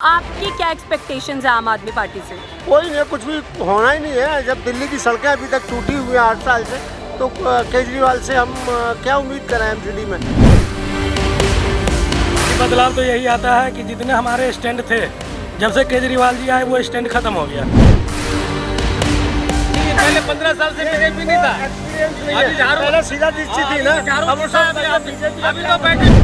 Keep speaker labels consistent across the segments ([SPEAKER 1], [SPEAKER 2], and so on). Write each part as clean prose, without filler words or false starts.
[SPEAKER 1] आपकी क्या एक्सपेक्टेशंस है आम आदमी पार्टी से?
[SPEAKER 2] कोई नहीं, कुछ भी होना ही नहीं है। जब दिल्ली की सड़कें अभी तक टूटी हुई हैं 8 साल से, तो केजरीवाल से हम क्या उम्मीद करें एमसीडी में।
[SPEAKER 3] बदलाव तो यही आता है कि जितने हमारे स्टैंड थे, जब से केजरीवाल जी आए वो स्टैंड खत्म हो गया।
[SPEAKER 4] पहले 15 साल से बीजेपी नहीं था, अभी झाड़ू
[SPEAKER 2] पहले सीधा दीक्षित थी ना, अब वो सब
[SPEAKER 4] अभी तो बैठे।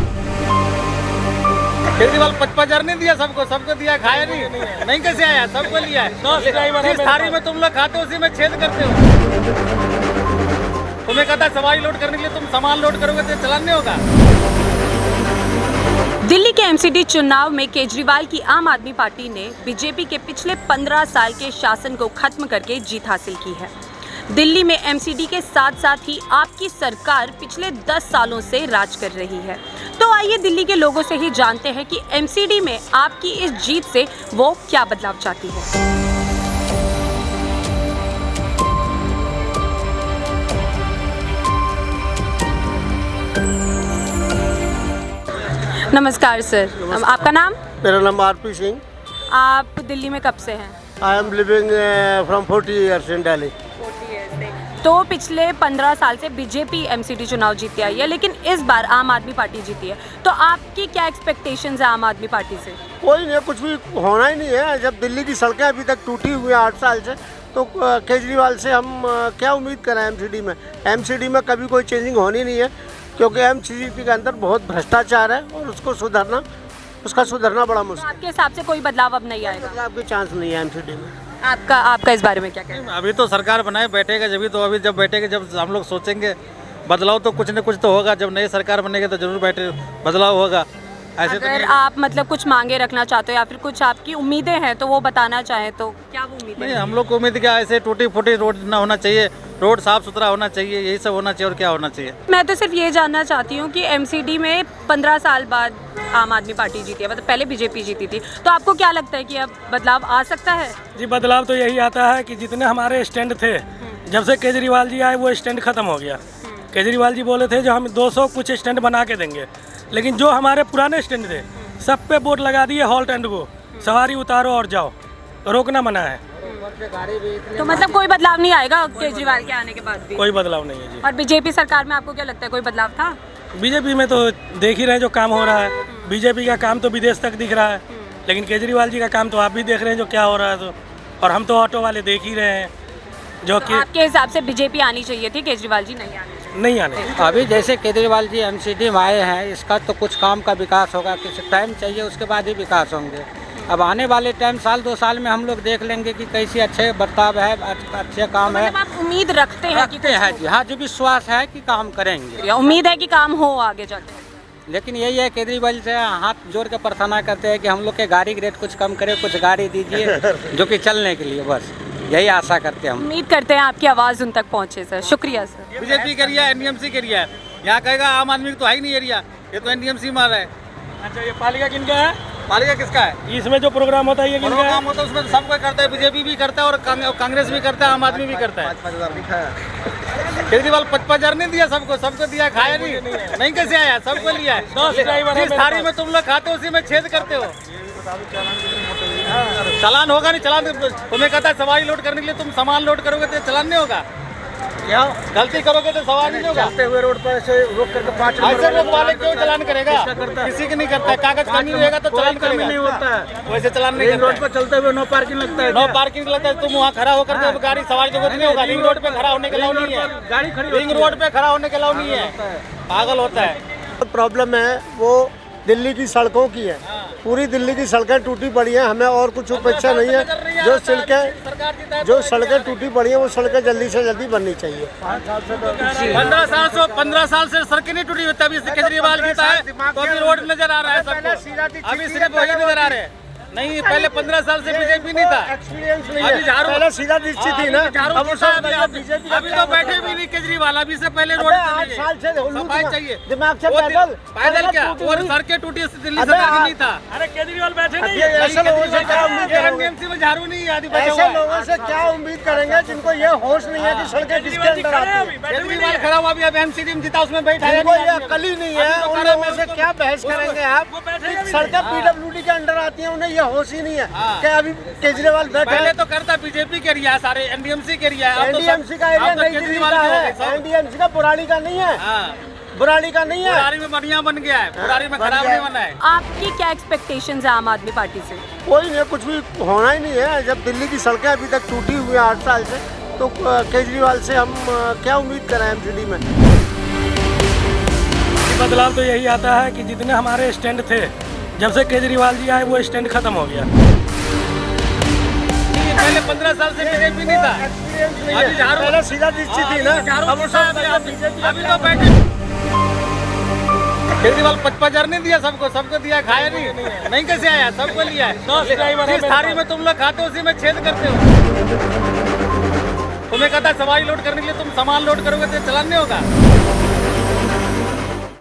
[SPEAKER 4] केजरीवाल 55,000 नहीं दिया सबको दिया, खाया नहीं कैसे आया, सबको लिया है। जिस थाली में तुम लोग खाते हो उसी में छेद करते हो। तुम्हें कहता है सवारी लोड करने के लिए, तुम सामान लोड करोगे तो चलान नहीं होगा।
[SPEAKER 1] दिल्ली के एमसीडी चुनाव में केजरीवाल की आम आदमी पार्टी ने बीजेपी के पिछले 15 साल के शासन को खत्म करके जीत हासिल की है। दिल्ली में एमसीडी के साथ साथ ही आपकी सरकार पिछले 10 सालों से राज कर रही है। तो आइए दिल्ली के लोगों से ही जानते हैं कि एमसीडी में आपकी इस जीत से वो क्या बदलाव चाहती है। नमस्कार सर, आपका नाम?
[SPEAKER 2] मेरा नाम आरपी सिंह।
[SPEAKER 1] आप दिल्ली में कब से हैं?
[SPEAKER 2] I am living from 40 years in Delhi.
[SPEAKER 1] 40 years से। तो पिछले 15 साल से बीजेपी एमसीडी चुनाव जीती आई है, लेकिन इस बार आम आदमी पार्टी जीती है। तो आपकी क्या एक्सपेक्टेशंस है आम आदमी पार्टी से?
[SPEAKER 2] कोई नहीं, कुछ भी होना ही नहीं है। जब दिल्ली की सड़कें अभी तक टूटी हुई हैं 8 साल से, तो केजरीवाल से हम क्या उम्मीद करें एमसीडी में। एमसीडी में कभी कोई चेंजिंग होनी नहीं है, क्योंकि एमसीडी के अंदर बहुत भ्रष्टाचार है और उसका सुधरना बड़ा मुश्किल।
[SPEAKER 1] आपके हिसाब से कोई बदलाव अब नहीं आएगा?
[SPEAKER 2] बदलाव की चांस नहीं है एमसीडी में।
[SPEAKER 1] आपका इस बारे में क्या कहना है?
[SPEAKER 4] अभी तो सरकार बनाए बैठेगा जब तो, अभी जब बैठेगा जब हम लोग सोचेंगे बदलाव तो कुछ न कुछ तो होगा। जब नई सरकार बनेगी तो जरूर बैठे बदलाव होगा। ऐसे
[SPEAKER 1] अगर आप मतलब कुछ मांगे रखना चाहते हो या फिर कुछ आपकी उम्मीदें हैं तो वो बताना चाहें तो क्या वो उम्मीदें?
[SPEAKER 4] नहीं, हम लोग को उम्मीद क्या, ऐसे टूटी फूटी रोड ना होना चाहिए, रोड साफ सुथरा होना चाहिए, यही सब होना चाहिए। और क्या होना चाहिए?
[SPEAKER 1] मैं तो सिर्फ ये जानना चाहती हूँ कि एमसीडी में 15 साल बाद आम आदमी पार्टी जीती है, मतलब पहले बीजेपी जीती थी, तो आपको क्या लगता है कि अब बदलाव आ सकता है?
[SPEAKER 3] जी, बदलाव तो यही आता है कि जितने हमारे स्टैंड थे, जब से केजरीवाल जी आए वो स्टैंड खत्म हो गया। केजरीवाल जी बोले थे जो हम 200 कुछ स्टैंड बना के देंगे, लेकिन जो हमारे पुराने स्टैंड थे सब पे बोर्ड लगा दिए हॉल्ट एंड गो, सवारी उतारो और जाओ, रोकना मना है।
[SPEAKER 1] तो मतलब कोई बदलाव नहीं आएगा केजरीवाल के आने के बाद भी?
[SPEAKER 3] कोई बदलाव नहीं है जी।
[SPEAKER 1] और बीजेपी सरकार में आपको क्या लगता है कोई बदलाव था?
[SPEAKER 3] बीजेपी में तो देख ही रहे हैं जो काम हो रहा है। बीजेपी का काम तो विदेश तक दिख रहा है, लेकिन केजरीवाल जी का काम तो आप भी देख रहे हैं जो क्या हो रहा है। तो और हम तो ऑटो वाले देख ही रहे हैं जो कि
[SPEAKER 1] आपके हिसाब से बीजेपी आनी चाहिए थी, केजरीवाल जी नहीं आने?
[SPEAKER 5] अभी जैसे केजरीवाल जी एमसीडी में आए हैं, इसका तो कुछ काम का विकास होगा, कुछ टाइम चाहिए, उसके बाद ही विकास होंगे। अब आने वाले टाइम 2 साल में हम लोग देख लेंगे कि कैसे अच्छे बर्ताव है, अच्छे काम है।
[SPEAKER 1] मतलब आप उम्मीद रखते हैं कि
[SPEAKER 5] रखते हैं जी, हाँ जी, विश्वास है कि काम करेंगे।
[SPEAKER 1] या उम्मीद है कि काम हो आगे जाके?
[SPEAKER 5] लेकिन यही है, केजरीवाल से हाथ जोड़ के प्रार्थना करते हैं कि हम लोग के गाड़ी के रेट कुछ कम करे, कुछ गाड़ी दीजिए जो कि चलने के लिए, बस यही आशा करते हैं हम।
[SPEAKER 1] उम्मीद करते हैं आपकी आवाज़ उन तक पहुँचे सर। शुक्रिया सर।
[SPEAKER 4] बीजेपी का एरिया एनडीएमसी का एरिया है, यहाँ कहेगा आम आदमी तो है ही नहीं एरिया, ये तो एनडीएमसी मार रहा है।
[SPEAKER 3] अच्छा, ये पालिका किनका है?
[SPEAKER 4] पालिका किसका है?
[SPEAKER 3] इसमें जो प्रोग्राम होता है ये किनका है?
[SPEAKER 4] काम होता है उसमें सब कोई करता है, बीजेपी भी करता है और कांग्रेस भी करता है, आम आदमी भी करता है। केजरीवाल 55,000 नहीं दिया सबको दिया, खाया नहीं कैसे आया, सबको लिया है। जिस थाली में तुम लोग खाते हो उसी में छेद करते हो। चलान होगा नहीं, चलान तुम्हें कहता है सवारी लोड करने के लिए, तुम सामान लोड करोगे तो चलान नहीं होगा। गलती करोगे तो सवारी नहीं होगा।
[SPEAKER 2] चलते हुए रोड पर ऐसे रोक करके 5
[SPEAKER 4] ऐसे रोक वाले क्यों चलान करेगा? किसी की नहीं करता है, कागज कमी रहेगा तो चलान करेगा।
[SPEAKER 2] नहीं होता है,
[SPEAKER 4] वैसे चलान नहीं करता
[SPEAKER 2] रोड पर चलते हुए नो पार्किंग लगता है।
[SPEAKER 4] नो पार्किंग लगता है, तुम वहाँ खड़ा होकर के गाड़ी सवारी जगह नहीं होगा। रिंग रोड पे खड़ा होने के अलाउ नहीं है,
[SPEAKER 2] गाड़ी खड़ी
[SPEAKER 4] रिंग रोड पे खड़ा होने के अलाउ नहीं है, पागल होता है।
[SPEAKER 2] प्रॉब्लम है वो दिल्ली की सड़कों की है। पूरी दिल्ली की सड़कें टूटी पड़ी हैं, हमें और कुछ अपेक्षा नहीं है। जो सड़कें टूटी पड़ी हैं वो सड़कें जल्दी से जल्दी बननी चाहिए।
[SPEAKER 4] 15 साल से सड़कें नहीं टूटी, तभी केजरीवाल जीता है तो अभी रोड नजर आ रहा है सबको। अभी सिर्फ वही नजर आ रहे हैं। नहीं, पहले 15 साल से बीजेपी नहीं था,
[SPEAKER 2] एक्सपीरियंस नहीं
[SPEAKER 4] अभी
[SPEAKER 2] है।
[SPEAKER 4] झाड़ू
[SPEAKER 2] पहले सीधा दीक्षित थी ना, अब वो सब बीजेपी
[SPEAKER 4] अभी तो बैठे भी नहीं केजरीवाल, अभी से पहले रोड
[SPEAKER 2] 8 साल से
[SPEAKER 4] सफाई चाहिए।
[SPEAKER 2] दिमाग से
[SPEAKER 4] पैदल क्या, और सड़कें टूटी दिल्ली सरकार की नहीं था।
[SPEAKER 3] अरे केजरीवाल बैठे नहीं
[SPEAKER 2] ऐसे लोगों से क्या उम्मीद करेंगे?
[SPEAKER 4] एनडीएमसी में झाड़ू नहीं आदि
[SPEAKER 2] ऐसे लोगों से क्या उम्मीद करेंगे जिनको ये होश नहीं है कि सड़कें किसके अंदर आती हैं?
[SPEAKER 4] केजरीवाल खड़ा हुआ, अभी एमसीडी में जीता, उसमें बैठा है।
[SPEAKER 2] जिनको ये अकल ही नहीं है, उन लोगों से क्या बहस करेंगे आप? सड़कें पीडब्ल्यूडी के अंडर आती हैं, उन्हें ये होश ही नहीं है।
[SPEAKER 4] हाँ।
[SPEAKER 2] क्या अभी केजरीवाल बैठे
[SPEAKER 4] पहले तो करता बीजेपी के एरिया सारे, एनडीएमसी के एरिया है।
[SPEAKER 2] एनडीएमसी का एरिया नई दिल्ली का है, एनडीएमसी का बुराड़ी का नहीं है, बुराड़ी का नहीं है।
[SPEAKER 4] बुराड़ी में बढ़िया बन गया है, बुराड़ी में खराब नहीं बना है।
[SPEAKER 1] आपकी क्या एक्सपेक्टेशंस है आम आदमी पार्टी से?
[SPEAKER 2] कोई नहीं, कुछ भी होना ही नहीं है। जब दिल्ली की सड़कें अभी तक टूटी हुई हैं 8 साल से, तो केजरीवाल से हम क्या उम्मीद करें एमसीडी में।
[SPEAKER 3] बदलाव तो यही आता है कि जितने हमारे स्टैंड थे, जब से केजरीवाल जी आए वो स्टैंड खत्म हो गया।
[SPEAKER 4] पहले 15 साल से बीजेपी नहीं था, अभी झाड़ू
[SPEAKER 2] पहले सीधा निश्चित थी ना, अब वो सब
[SPEAKER 4] अभी तो बैठे। केजरीवाल 55,000 नहीं दिया सबको, सबको दिया, खाया नहीं कैसे आया, सबको लिया है। जिस थाली में तुम लोग खाते हो उसी में छेद करते हो। तुम्हें कहता है सवारी लोड करने के लिए, तुम सामान लोड करोगे तो चलान नहीं होगा।